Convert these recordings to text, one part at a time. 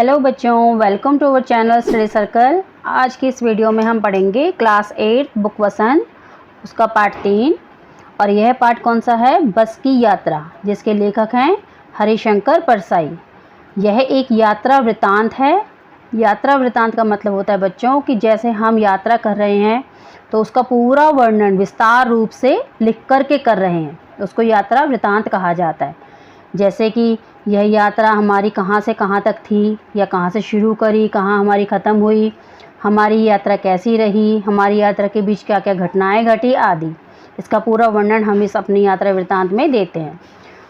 Hello बच्चों, welcome to our channel study circle. आज की इस वीडियो में हम पढ़ेंगे क्लास 8 बुक वसन, उसका पार्ट 3। और यह पार्ट कौन सा है? बस की यात्रा, जिसके लेखक हैं हरिशंकर परसाई। यह एक यात्रा वृत्तांत है। यात्रा वृत्तांत का मतलब होता है बच्चों कि जैसे हम यात्रा कर रहे हैं तो उसका पूरा वर्णन विस्तार रूप से लिख कर के कर रहे हैं, उसको यात्रा वृत्तांत कहा जाता है। जैसे कि यह यात्रा हमारी कहाँ से कहाँ तक थी, या कहाँ से शुरू करी, कहाँ हमारी ख़त्म हुई, हमारी यात्रा कैसी रही, हमारी यात्रा के बीच क्या क्या घटनाएं घटी आदि। इसका पूरा वर्णन हम इस अपनी यात्रा वृत्तांत में देते हैं।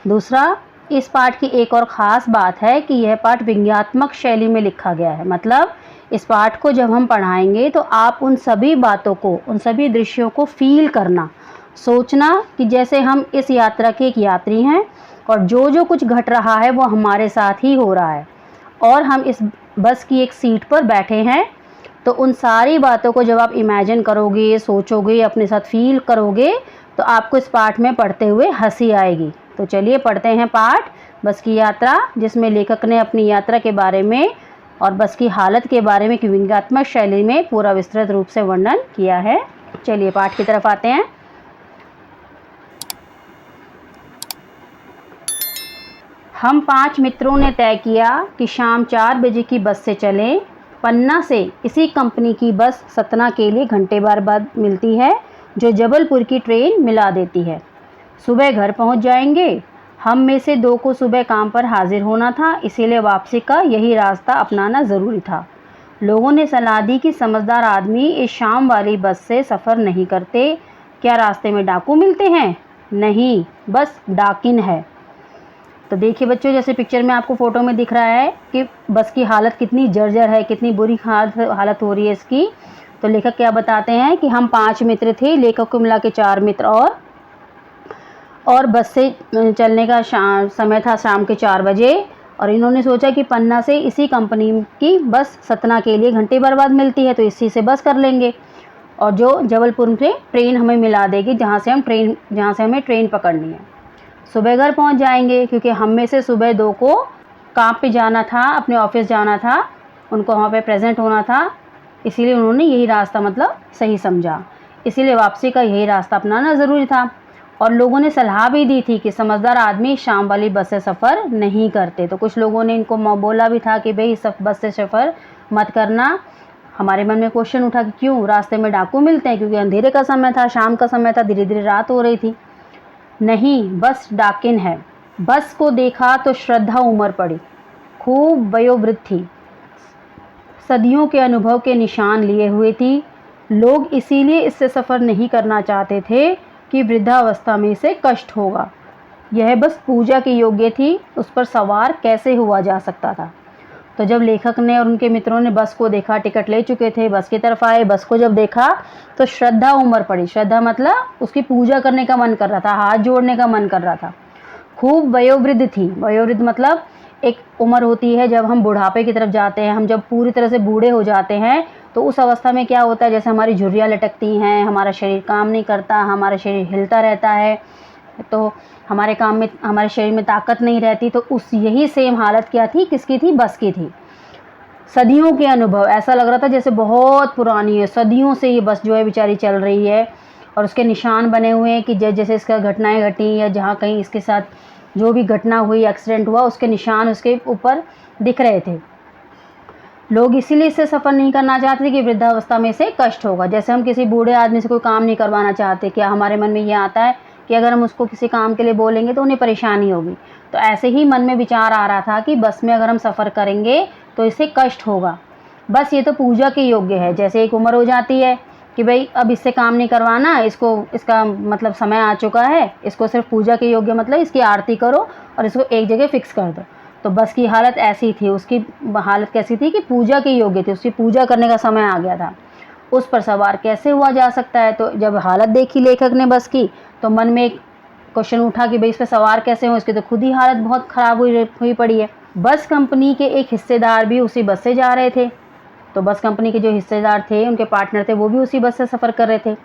दूसरा, इस पाठ की एक और ख़ास बात है कि यह पाठ व्यंग्यात्मक शैली में लिखा गया है। मतलब इस पाठ को जब हम पढ़ाएंगे तो आप उन सभी बातों को, उन सभी दृश्यों को फील करना, सोचना कि जैसे हम इस यात्रा के एक यात्री हैं और जो जो कुछ घट रहा है वो हमारे साथ ही हो रहा है, और हम इस बस की एक सीट पर बैठे हैं। तो उन सारी बातों को जब आप इमेजिन करोगे, सोचोगे, अपने साथ फील करोगे, तो आपको इस पाठ में पढ़ते हुए हंसी आएगी। तो चलिए पढ़ते हैं पाठ बस की यात्रा, जिसमें लेखक ने अपनी यात्रा के बारे में और बस की हालत के बारे में व्यंग्यात्मक शैली में पूरा विस्तृत रूप से वर्णन किया है। चलिए पाठ की तरफ आते हैं। हम 5 मित्रों ने तय किया कि शाम 4 बजे की बस से चलें। पन्ना से इसी कंपनी की बस सतना के लिए घंटे भर बाद मिलती है, जो जबलपुर की ट्रेन मिला देती है। सुबह घर पहुंच जाएंगे। हम में से 2 को सुबह काम पर हाजिर होना था, इसीलिए वापसी का यही रास्ता अपनाना ज़रूरी था। लोगों ने सलाह दी कि समझदार आदमी इस शाम वाली बस से सफ़र नहीं करते। क्या रास्ते में डाकू मिलते हैं? नहीं, बस डाकिन है। तो देखिए बच्चों, जैसे पिक्चर में आपको फ़ोटो में दिख रहा है कि बस की हालत कितनी जर्जर है, कितनी बुरी हालत हो रही है इसकी। तो लेखक क्या बताते हैं कि हम 5 मित्र थे, लेखक को मिला के 4 मित्र, और बस से चलने का समय था शाम के 4 बजे। और इन्होंने सोचा कि पन्ना से इसी कंपनी की बस सतना के लिए घंटे भर बाद मिलती है, तो इसी से बस कर लेंगे, और जो जबलपुर में ट्रेन हमें मिला देगी, जहाँ से हमें ट्रेन पकड़नी है। सुबह घर पहुंच जाएंगे, क्योंकि हम में से सुबह 2 को काम पे जाना था, अपने ऑफिस जाना था, उनको वहाँ पे प्रेजेंट होना था, इसीलिए उन्होंने यही रास्ता मतलब सही समझा। इसीलिए वापसी का यही रास्ता अपनाना ज़रूरी था। और लोगों ने सलाह भी दी थी कि समझदार आदमी शाम वाली बस से सफ़र नहीं करते। तो कुछ लोगों ने इनको बोला भी था कि भाई सब बस से सफ़र मत करना। हमारे मन में क्वेश्चन उठा कि क्यों, रास्ते में डाकू मिलते हैं? क्योंकि अंधेरे का समय था, शाम का समय था, धीरे धीरे रात हो रही थी। नहीं, बस डाकिन है। बस को देखा तो श्रद्धा उमड़ पड़ी, खूब वयोवृद्ध थी, सदियों के अनुभव के निशान लिए हुए थी। लोग इसीलिए इससे सफ़र नहीं करना चाहते थे कि वृद्धावस्था में इसे कष्ट होगा। यह बस पूजा के योग्य थी, उस पर सवार कैसे हुआ जा सकता था। तो जब लेखक ने और उनके मित्रों ने बस को देखा, टिकट ले चुके थे, बस की तरफ आए, बस को जब देखा तो श्रद्धा उमड़ पड़ी। श्रद्धा मतलब उसकी पूजा करने का मन कर रहा था, हाथ जोड़ने का मन कर रहा था। खूब वयोवृद्ध थी। वयोवृद्ध मतलब एक उम्र होती है जब हम बुढ़ापे की तरफ जाते हैं, हम जब पूरी तरह से बूढ़े हो जाते हैं, तो उस अवस्था में क्या होता है, जैसे हमारी झुर्रियाँ लटकती हैं, हमारा शरीर काम नहीं करता, हमारा शरीर हिलता रहता है, तो हमारे शरीर में ताकत नहीं रहती। तो उस यही सेम हालत क्या थी, किसकी थी? बस की थी। सदियों के अनुभव, ऐसा लग रहा था जैसे बहुत पुरानी है, सदियों से ये बस जो है बेचारी चल रही है, और उसके निशान बने हुए हैं कि जैसे इसका घटनाएं घटी या जहाँ कहीं इसके साथ जो भी घटना हुई, एक्सीडेंट हुआ, उसके निशान उसके ऊपर दिख रहे थे। लोग इसीलिए इससे सफ़र नहीं करना चाहते कि वृद्धावस्था में से कष्ट होगा। जैसे हम किसी बूढ़े आदमी से कोई काम नहीं करवाना चाहते, क्या हमारे मन में ये आता है कि अगर हम उसको किसी काम के लिए बोलेंगे तो उन्हें परेशानी होगी। तो ऐसे ही मन में विचार आ रहा था कि बस में अगर हम सफ़र करेंगे तो इससे कष्ट होगा। बस ये तो पूजा के योग्य है। जैसे एक उम्र हो जाती है कि भाई अब इससे काम नहीं करवाना, इसका मतलब समय आ चुका है, इसको सिर्फ पूजा के योग्य मतलब इसकी आरती करो और इसको एक जगह फिक्स कर दो। तो बस की हालत ऐसी थी, उसकी हालत कैसी थी कि पूजा के योग्य थी, उसकी पूजा करने का समय आ गया था। उस पर सवार कैसे हुआ जा सकता है? तो जब हालत देखी लेखक ने बस की, तो मन में एक क्वेश्चन उठा कि भाई इस पर सवार कैसे हो, इसकी तो खुद ही हालत बहुत ख़राब हुई पड़ी है। बस कंपनी के एक हिस्सेदार भी उसी बस से जा रहे थे। तो बस कंपनी के जो हिस्सेदार थे, उनके पार्टनर थे, वो भी उसी बस से सफ़र कर रहे थे।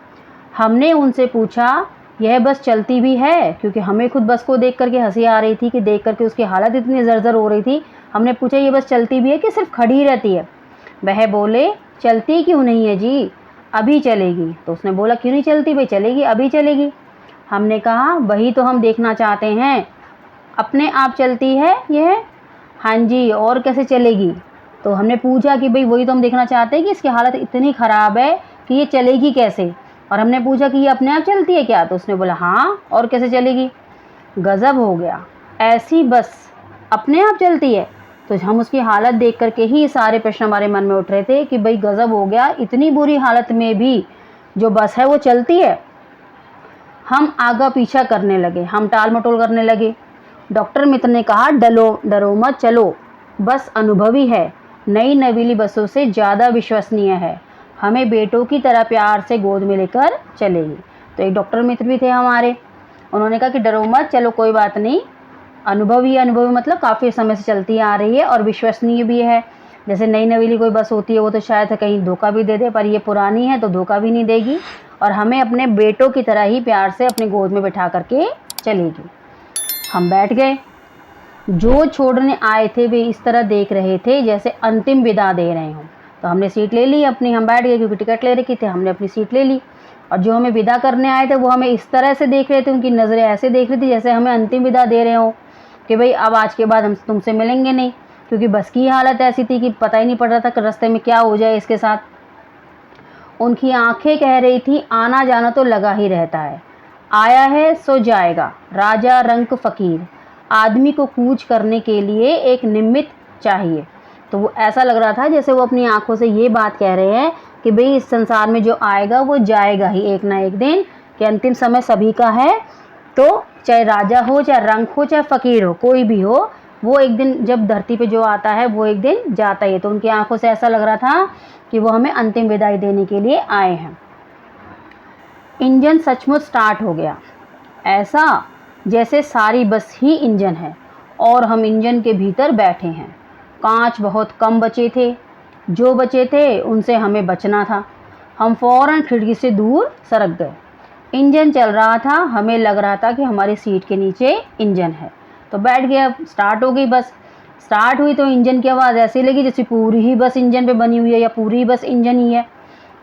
हमने उनसे पूछा यह बस चलती भी है, क्योंकि हमें खुद बस को देख करके हंसी आ रही थी कि देख करके उसकी हालत इतनी जर्जर हो रही थी। हमने पूछा ये बस चलती भी है कि सिर्फ खड़ी रहती है? वह बोले चलती क्यों नहीं है जी, अभी चलेगी। तो उसने बोला क्यों नहीं चलती भाई, चलेगी, अभी चलेगी। हमने कहा वही तो हम देखना चाहते हैं, अपने आप चलती है यह? हाँ जी, और कैसे चलेगी? तो हमने पूछा कि भाई वही तो हम देखना चाहते हैं कि इसकी हालत इतनी ख़राब है कि ये चलेगी कैसे। और हमने पूछा कि ये अपने आप चलती है क्या? तो उसने बोला हाँ, और कैसे चलेगी। गज़ब हो गया, ऐसी बस अपने आप चलती है। तो हम उसकी हालत देख करके ही सारे प्रश्न हमारे मन में उठ रहे थे कि भाई गज़ब हो गया, इतनी बुरी हालत में भी जो बस है वो चलती है। हम आगा पीछा करने लगे, हम टाल मटोल करने लगे। डॉक्टर मित्र ने कहा डरो मत, चलो, बस अनुभवी है, नई नवीली बसों से ज़्यादा विश्वसनीय है, हमें बेटों की तरह प्यार से गोद में लेकर चलेगी। तो एक डॉक्टर मित्र भी थे हमारे, उन्होंने कहा कि डरो मत, चलो कोई बात नहीं, अनुभवी मतलब काफ़ी समय से चलती आ रही है और विश्वसनीय भी है। जैसे नई नवीली कोई बस होती है वो तो शायद कहीं धोखा भी दे दे, पर ये पुरानी है तो धोखा भी नहीं देगी और हमें अपने बेटों की तरह ही प्यार से अपनी गोद में बिठा करके चलेगी। हम बैठ गए। जो छोड़ने आए थे वे इस तरह देख रहे थे जैसे अंतिम विदा दे रहे हों। तो हमने सीट ले ली अपनी, हम बैठ गए क्योंकि टिकट ले रखी थे, हमने अपनी सीट ले ली। और जो हमें विदा करने आए थे वो हमें इस तरह से देख रहे थे, उनकी नज़रें ऐसे देख रही थी जैसे हमें अंतिम विदा दे रहे हों कि भाई अब आज के बाद हम तुमसे मिलेंगे नहीं, क्योंकि बस की हालत ऐसी थी कि पता ही नहीं पड़ रहा था कि रास्ते में क्या हो जाए इसके साथ। उनकी आंखें कह रही थी आना जाना तो लगा ही रहता है, आया है सो जाएगा, राजा रंक फ़कीर, आदमी को कूच करने के लिए एक निमित्त चाहिए। तो वो ऐसा लग रहा था जैसे वो अपनी आंखों से ये बात कह रहे हैं कि भाई इस संसार में जो आएगा वो जाएगा ही एक ना एक दिन, कि अंतिम समय सभी का है। तो चाहे राजा हो, चाहे रंक हो, चाहे फ़कीर हो, कोई भी हो, वो एक दिन जब धरती पे जो आता है वो एक दिन जाता ही है। तो उनकी आंखों से ऐसा लग रहा था कि वो हमें अंतिम विदाई देने के लिए आए हैं। इंजन सचमुच स्टार्ट हो गया, ऐसा जैसे सारी बस ही इंजन है और हम इंजन के भीतर बैठे हैं। कांच बहुत कम बचे थे, जो बचे थे उनसे हमें बचना था। हम फ़ौरन खिड़की से दूर सरक गए। इंजन चल रहा था, हमें लग रहा था कि हमारी सीट के नीचे इंजन है। तो बैठ गया, स्टार्ट हो गई बस। स्टार्ट हुई तो इंजन की आवाज़ ऐसी लगी जैसे पूरी ही बस इंजन पे बनी हुई है या पूरी बस इंजन ही है।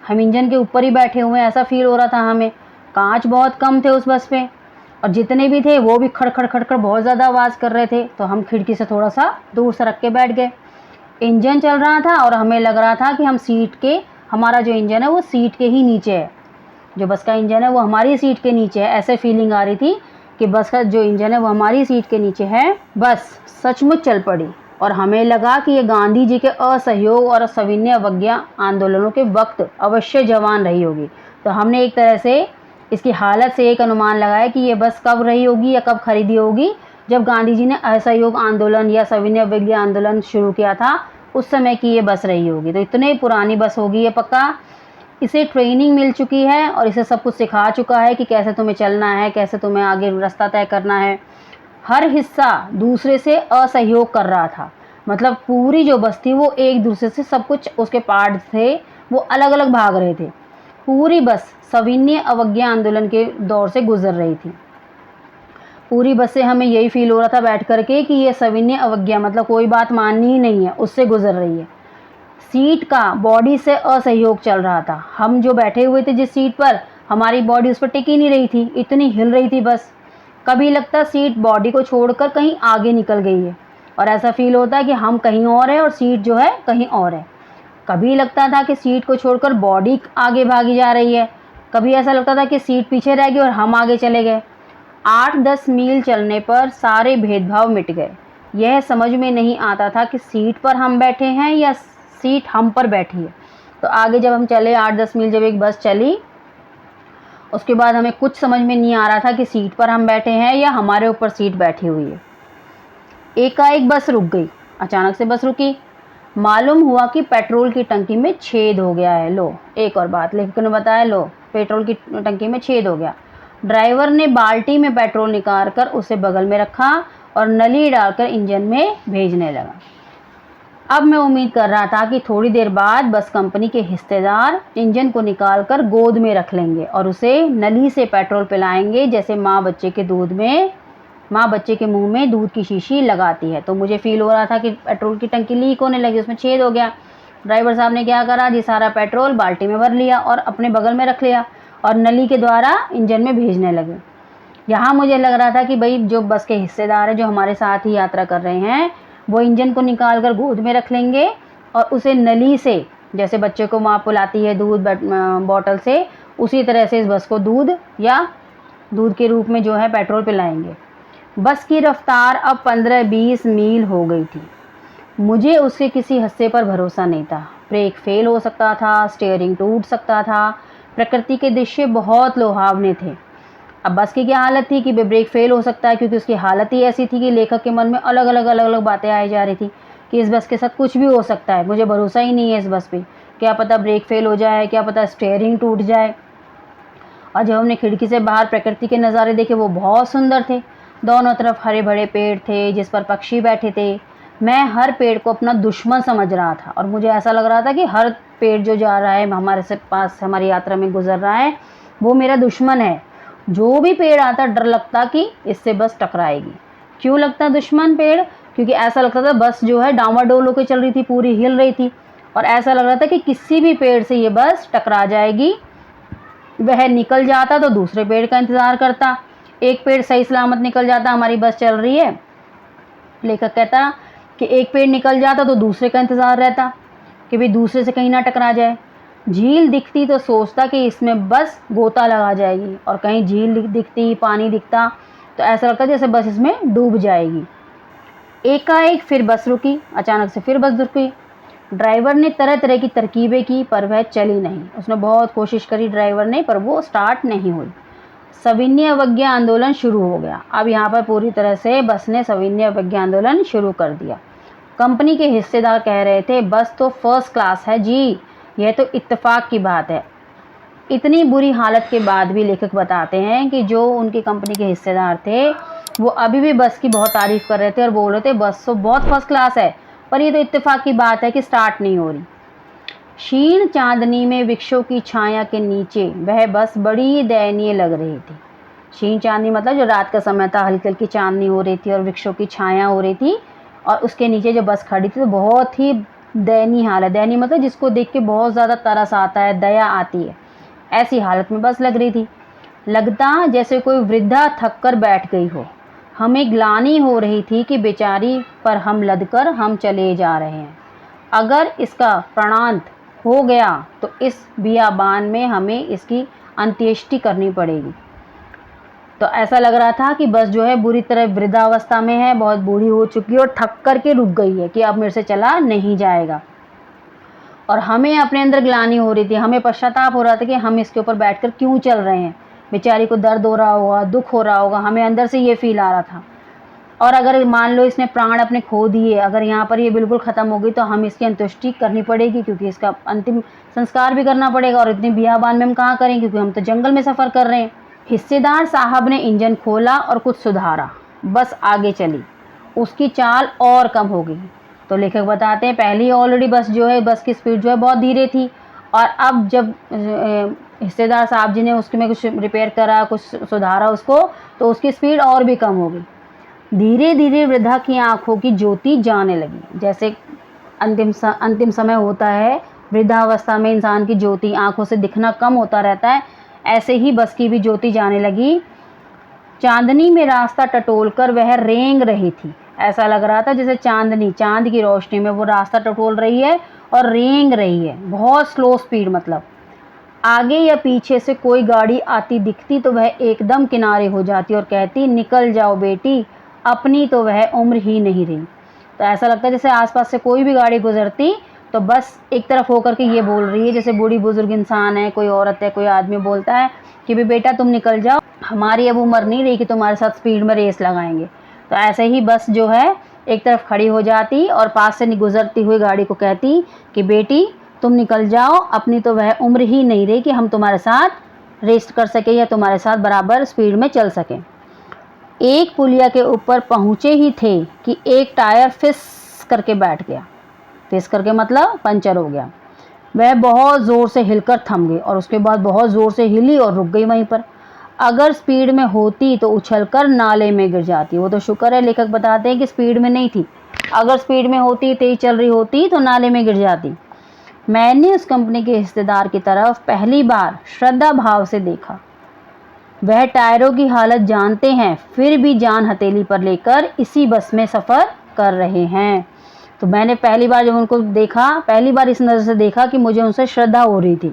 हम इंजन के ऊपर ही बैठे हुए हैं ऐसा फील हो रहा था हमें। कांच बहुत कम थे उस बस पे और जितने भी थे वो भी खड़ खड़ खड़ खड़ बहुत ज़्यादा आवाज़ कर रहे थे। तो हम खिड़की से थोड़ा सा दूर सरक के बैठ गए। इंजन चल रहा था और हमें लग रहा था कि हम सीट के, हमारा जो इंजन है वो सीट के ही नीचे है, जो बस का इंजन है वो हमारी सीट के नीचे है। ऐसे फीलिंग आ रही थी कि बस का जो इंजन है वो हमारी सीट के नीचे है। बस सचमुच चल पड़ी और हमें लगा कि ये गांधी जी के असहयोग और सविनय अवज्ञा आंदोलनों के वक्त अवश्य जवान रही होगी। तो हमने एक तरह से इसकी हालत से एक अनुमान लगाया कि ये बस कब रही होगी या कब खरीदी होगी, जब गांधी जी ने असहयोग आंदोलन या सविनय अवज्ञा आंदोलन शुरू किया था, उस समय की ये बस रही होगी। तो इतनी पुरानी बस होगी ये पक्का। इसे ट्रेनिंग मिल चुकी है और इसे सब कुछ सिखा चुका है कि कैसे तुम्हें चलना है, कैसे तुम्हें आगे रास्ता तय करना है। हर हिस्सा दूसरे से असहयोग कर रहा था, मतलब पूरी जो बस थी वो एक दूसरे से, सब कुछ उसके पार्ट थे वो अलग अलग भाग रहे थे। पूरी बस सविनय अवज्ञा आंदोलन के दौर से गुजर रही थी। पूरी बस से हमें यही फील हो रहा था बैठ करके कि ये सविनय अवज्ञा मतलब कोई बात माननी ही नहीं है, उससे गुजर रही है। सीट का बॉडी से असहयोग चल रहा था। हम जो बैठे हुए थे जिस सीट पर, हमारी बॉडी उस पर टिकी नहीं रही थी, इतनी हिल रही थी बस। कभी लगता सीट बॉडी को छोड़कर कहीं आगे निकल गई है और ऐसा फील होता है कि हम कहीं और हैं और सीट जो है कहीं और है। कभी लगता था कि सीट को छोड़कर बॉडी आगे भागी जा रही है, कभी ऐसा लगता था कि सीट पीछे रह गई और हम आगे चले गए। 8-10 मील चलने पर सारे भेदभाव मिट गए। यह समझ में नहीं आता था कि सीट पर हम बैठे हैं या सीट हम पर बैठी है। तो आगे जब हम चले 8-10 मील, जब एक बस चली, उसके बाद हमें कुछ समझ में नहीं आ रहा था कि सीट पर हम बैठे हैं या हमारे ऊपर सीट बैठी हुई है। एकाएक बस रुक गई, अचानक से बस रुकी। मालूम हुआ कि पेट्रोल की टंकी में छेद हो गया है। लो, एक और बात लेखक ने बताया, लो पेट्रोल की टंकी में छेद हो गया। ड्राइवर ने बाल्टी में पेट्रोल निकाल कर उसे बगल में रखा और नली डालकर इंजन में भेजने लगा। अब मैं उम्मीद कर रहा था कि थोड़ी देर बाद बस कंपनी के हिस्सेदार इंजन को निकालकर गोद में रख लेंगे और उसे नली से पेट्रोल पिलाएंगे, जैसे माँ बच्चे के मुंह में दूध की शीशी लगाती है। तो मुझे फील हो रहा था कि पेट्रोल की टंकी लीक होने लगी, उसमें छेद हो गया। ड्राइवर साहब ने क्या करा जी, सारा पेट्रोल बाल्टी में भर लिया और अपने बगल में रख लिया और नली के द्वारा इंजन में भेजने लगे। यहाँ मुझे लग रहा था कि भाई जो बस के हिस्सेदार हैं, जो हमारे साथ ही यात्रा कर रहे हैं, वो इंजन को निकाल कर गोद में रख लेंगे और उसे नली से, जैसे बच्चे को माँ पिलाती है दूध बॉटल से, उसी तरह से इस बस को दूध के रूप में जो है पेट्रोल पिलाएंगे। बस की रफ्तार अब 15-20 मील हो गई थी। मुझे उसके किसी हिस्से पर भरोसा नहीं था। ब्रेक फेल हो सकता था, स्टीयरिंग टूट सकता था। प्रकृति के दृश्य बहुत लुभावने थे। अब बस की क्या हालत थी कि ब्रेक फेल हो सकता है, क्योंकि उसकी हालत ही ऐसी थी कि लेखक के मन में अलग अलग बातें आई जा रही थी कि इस बस के साथ कुछ भी हो सकता है। मुझे भरोसा ही नहीं है इस बस पे, क्या पता ब्रेक फेल हो जाए, क्या पता स्टीयरिंग टूट जाए। और जब हमने खिड़की से बाहर प्रकृति के नज़ारे देखे, वो बहुत सुंदर थे। दोनों तरफ हरे भरे पेड़ थे जिस पर पक्षी बैठे थे। मैं हर पेड़ को अपना दुश्मन समझ रहा था और मुझे ऐसा लग रहा था कि हर पेड़ जो जा रहा है हमारे से पास, हमारी यात्रा में गुजर रहा है, वो मेरा दुश्मन है। जो भी पेड़ आता डर लगता कि इससे बस टकराएगी। क्यों लगता दुश्मन पेड़? क्योंकि ऐसा लगता था बस जो है डामाडोल होकर चल रही थी, पूरी हिल रही थी और ऐसा लग रहा था कि किसी भी पेड़ से ये बस टकरा जाएगी। वह निकल जाता तो दूसरे पेड़ का इंतज़ार करता। एक पेड़ सही सलामत निकल जाता, हमारी बस चल रही है, लेखक कहता कि एक पेड़ निकल जाता तो दूसरे का इंतज़ार रहता कि भाई दूसरे से कहीं ना टकरा जाए। झील दिखती तो सोचता कि इसमें बस गोता लगा जाएगी, और कहीं झील दिखती, पानी दिखता तो ऐसा लगता जैसे बस इसमें डूब जाएगी। एकाएक फिर बस रुकी, अचानक से फिर बस रुकी। ड्राइवर ने तरह तरह की तरकीबें की पर वह चली नहीं। उसने बहुत कोशिश करी ड्राइवर ने, पर वो स्टार्ट नहीं हुई। सविनय अवज्ञा आंदोलन शुरू हो गया। अब यहाँ पर पूरी तरह से बस ने सविनय अवज्ञा आंदोलन शुरू कर दिया। कंपनी के हिस्सेदार कह रहे थे बस तो फर्स्ट क्लास है जी, यह तो इत्तेफाक की बात है। इतनी बुरी हालत के बाद भी लेखक बताते हैं कि जो उनकी कंपनी के हिस्सेदार थे वो अभी भी बस की बहुत तारीफ़ कर रहे थे और बोल रहे थे बस तो बहुत फर्स्ट क्लास है, पर ये तो इत्तेफाक की बात है कि स्टार्ट नहीं हो रही। क्षीण चांदनी में वृक्षों की छाया के नीचे वह बस बड़ी दयनीय लग रही थी। क्षीण चांदनी मतलब जो रात का समय था, हल्की हल्की चांदनी हो रही थी और वृक्षों की छाया हो रही थी और उसके नीचे जो बस खड़ी थी तो बहुत ही दयनीय हालत। दयनीय मतलब जिसको देख के बहुत ज़्यादा तरस आता है, दया आती है, ऐसी हालत में बस लग रही थी। लगता जैसे कोई वृद्धा थक कर बैठ गई हो। हमें ग्लानि हो रही थी कि बेचारी पर हम लदकर हम चले जा रहे हैं। अगर इसका प्राणांत हो गया तो इस बियाबान में हमें इसकी अंत्येष्टि करनी पड़ेगी। तो ऐसा लग रहा था कि बस जो है बुरी तरह वृद्धावस्था में है, बहुत बूढ़ी हो चुकी है और थक कर के रुक गई है कि अब मेरे से चला नहीं जाएगा। और हमें अपने अंदर ग्लानि हो रही थी, हमें पश्चाताप हो रहा था कि हम इसके ऊपर बैठकर क्यों चल रहे हैं। बेचारी को दर्द हो रहा होगा, दुख हो रहा होगा, हमें अंदर से ये फील आ रहा था। और अगर मान लो इसने प्राण अपने खो दिए, अगर यहाँ पर ये बिल्कुल ख़त्म हो गई तो हम इसकी अंत्येष्टि करनी पड़ेगी, क्योंकि इसका अंतिम संस्कार भी करना पड़ेगा और इतनी बियाबान में हम कहाँ करें, क्योंकि हम तो जंगल में सफ़र कर रहे हैं। हिस्सेदार साहब ने इंजन खोला और कुछ सुधारा, बस आगे चली। उसकी चाल और कम हो गई। तो लेखक बताते हैं पहले ही ऑलरेडी बस जो है, बस की स्पीड जो है बहुत धीरे थी और अब जब हिस्सेदार साहब जी ने उसके में कुछ रिपेयर करा, कुछ सुधारा उसको, तो उसकी स्पीड और भी कम हो गई। धीरे धीरे वृद्धा की आंखों की ज्योति जाने लगी। जैसे अंतिम समय होता है, वृद्धावस्था में इंसान की ज्योति, आंखों से दिखना कम होता रहता है, ऐसे ही बस की भी ज्योति जाने लगी। चांदनी में रास्ता टटोलकर वह रेंग रही थी। ऐसा लग रहा था जैसे चांद की रोशनी में वो रास्ता टटोल रही है और रेंग रही है, बहुत स्लो स्पीड। मतलब आगे या पीछे से कोई गाड़ी आती दिखती तो वह एकदम किनारे हो जाती और कहती निकल जाओ बेटी, अपनी तो वह उम्र ही नहीं रही। तो ऐसा लगता है जैसे आसपास से कोई भी गाड़ी गुजरती तो बस एक तरफ होकर के ये बोल रही है, जैसे बूढ़ी बुजुर्ग इंसान है, कोई औरत है, कोई आदमी बोलता है कि भी बेटा तुम निकल जाओ, हमारी अब उम्र नहीं रही कि तुम्हारे साथ स्पीड में रेस लगाएंगे। तो ऐसे ही बस जो है एक तरफ खड़ी हो जाती और पास से गुजरती हुई गाड़ी को कहती कि बेटी तुम निकल जाओ, अपनी तो वह उम्र ही नहीं रही कि हम तुम्हारे साथ रेस कर सकें या तुम्हारे साथ बराबर स्पीड में चल सकें। एक पुलिया के ऊपर पहुँचे ही थे कि एक टायर फिस करके बैठ गया। फिस करके मतलब पंचर हो गया। वह बहुत ज़ोर से हिलकर थम गई और उसके बाद बहुत ज़ोर से हिली और रुक गई वहीं पर। अगर स्पीड में होती तो उछलकर नाले में गिर जाती। वो तो शुक्र है लेखक बताते हैं कि स्पीड में नहीं थी, अगर स्पीड में होती, तेज चल रही होती तो नाले में गिर जाती। मैंने उस कंपनी के हिस्सेदार की तरफ पहली बार श्रद्धा भाव से देखा। वह टायरों की हालत जानते हैं, फिर भी जान हथेली पर लेकर इसी बस में सफ़र कर रहे हैं। तो मैंने पहली बार जब उनको देखा, पहली बार इस नज़र से देखा कि मुझे उनसे श्रद्धा हो रही थी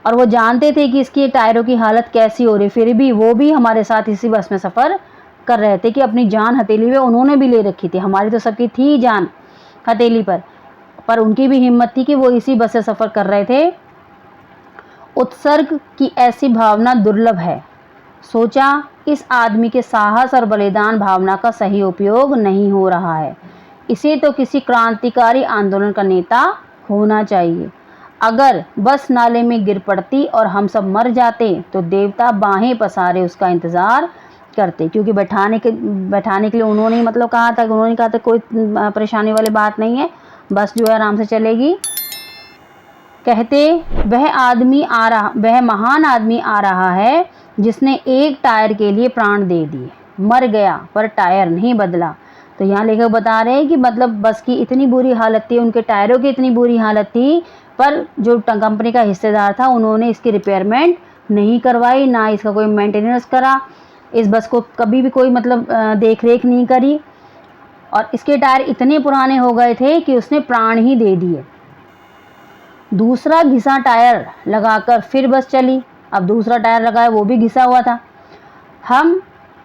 और वो जानते थे कि इसकी टायरों की हालत कैसी हो रही, फिर भी वो भी हमारे साथ इसी बस में सफ़र कर रहे थे कि अपनी जान हथेली में उन्होंने भी ले रखी थी। हमारी तो सबकी थी जान हथेली पर उनकी भी हिम्मत थी कि वो इसी बस से सफ़र कर रहे थे। उत्सर्ग की ऐसी भावना दुर्लभ है। सोचा इस आदमी के साहस और बलिदान भावना का सही उपयोग नहीं हो रहा है। इसे तो किसी क्रांतिकारी आंदोलन का नेता होना चाहिए। अगर बस नाले में गिर पड़ती और हम सब मर जाते तो देवता बाहें पसारे उसका इंतज़ार करते, क्योंकि बैठाने के लिए उन्होंने ही मतलब कहा था, उन्होंने कहा था कोई परेशानी वाली बात नहीं है, बस जो है आराम से चलेगी। कहते वह महान आदमी आ रहा है जिसने एक टायर के लिए प्राण दे दिए, मर गया पर टायर नहीं बदला। तो यहाँ लेखक बता रहे हैं कि मतलब बस की इतनी बुरी हालत थी, उनके टायरों की इतनी बुरी हालत थी, पर जो कंपनी का हिस्सेदार था उन्होंने इसकी रिपेयरमेंट नहीं करवाई, ना इसका कोई मेंटेनेंस करा, इस बस को कभी भी कोई मतलब देख रेख नहीं करी और इसके टायर इतने पुराने हो गए थे कि उसने प्राण ही दे दिए। दूसरा घिसा टायर लगाकर फिर बस चली। अब दूसरा टायर लगाया, वो भी घिसा हुआ था।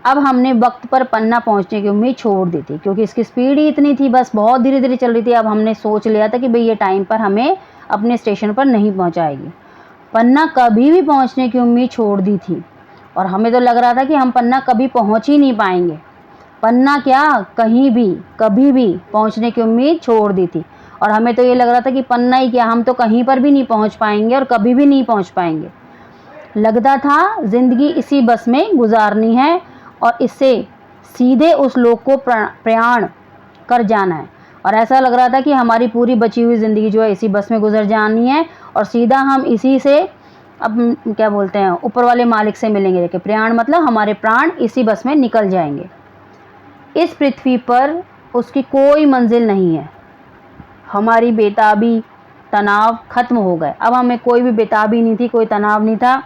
अब हमने वक्त पर पन्ना पहुंचने की उम्मीद छोड़ दी थी, क्योंकि इसकी स्पीड ही इतनी थी, बस बहुत धीरे धीरे चल रही थी। अब हमने सोच लिया था कि भाई ये टाइम पर हमें अपने स्टेशन पर नहीं पहुंचाएगी। पन्ना कभी भी पहुंचने की उम्मीद छोड़ दी थी और हमें तो लग रहा था कि हम पन्ना कभी पहुंच ही नहीं पाएंगे। पन्ना क्या, कहीं भी कभी भी पहुंचने की उम्मीद छोड़ दी थी और हमें तो ये लग रहा था कि पन्ना ही क्या, हम तो कहीं पर भी नहीं पहुंच पाएंगे और कभी भी नहीं पहुंच पाएंगे। लगता था ज़िंदगी इसी बस में गुजारनी है और इससे सीधे उस लोक को प्रयाण कर जाना है। और ऐसा लग रहा था कि हमारी पूरी बची हुई ज़िंदगी जो है इसी बस में गुजर जानी है और सीधा हम इसी से अब क्या बोलते हैं ऊपर वाले मालिक से मिलेंगे। देखिए प्रयाण मतलब हमारे प्राण इसी बस में निकल जाएंगे। इस पृथ्वी पर उसकी कोई मंजिल नहीं है। हमारी बेताबी तनाव खत्म हो गए। अब हमें कोई भी बेताबी नहीं थी, कोई तनाव नहीं था।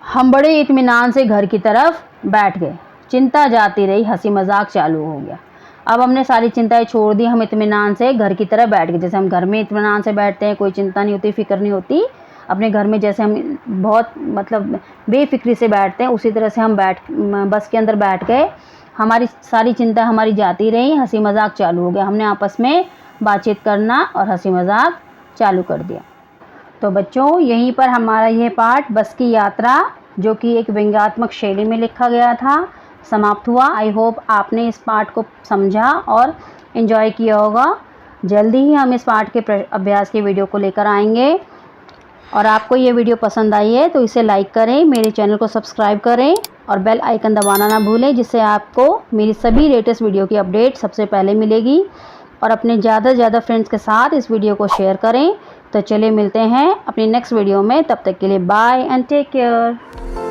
हम बड़े इत्मीनान से घर की तरफ बैठ गए। चिंता जाती रही, हंसी मजाक चालू हो गया। अब हमने सारी चिंताएं छोड़ दी, हम इत्मीनान से घर की तरफ बैठ गए। जैसे हम घर में इत्मीनान से बैठते हैं, कोई चिंता नहीं होती, फिक्र नहीं होती, अपने घर में जैसे हम बहुत मतलब बेफिक्री से बैठते हैं, उसी तरह से हम बस के अंदर बैठ गए। हमारी सारी चिंता हमारी जाती रही, हंसी मजाक चालू हो गया। हमने आपस में बातचीत करना और हंसी मजाक चालू कर दिया। तो बच्चों यहीं पर हमारा यह पाठ बस की यात्रा, जो कि एक व्यंग्यात्मक शैली में लिखा गया था, समाप्त हुआ। आई होप आपने इस पाठ को समझा और एंजॉय किया होगा। जल्दी ही हम इस पाठ के अभ्यास की वीडियो को लेकर आएंगे और आपको ये वीडियो पसंद आई है तो इसे लाइक करें, मेरे चैनल को सब्सक्राइब करें और बेल आइकन दबाना ना भूलें, जिससे आपको मेरी सभी लेटेस्ट वीडियो की अपडेट सबसे पहले मिलेगी। और अपने ज़्यादा से ज़्यादा फ्रेंड्स के साथ इस वीडियो को शेयर करें। तो चलिए मिलते हैं अपनी नेक्स्ट वीडियो में, तब तक के लिए बाय एंड टेक केयर।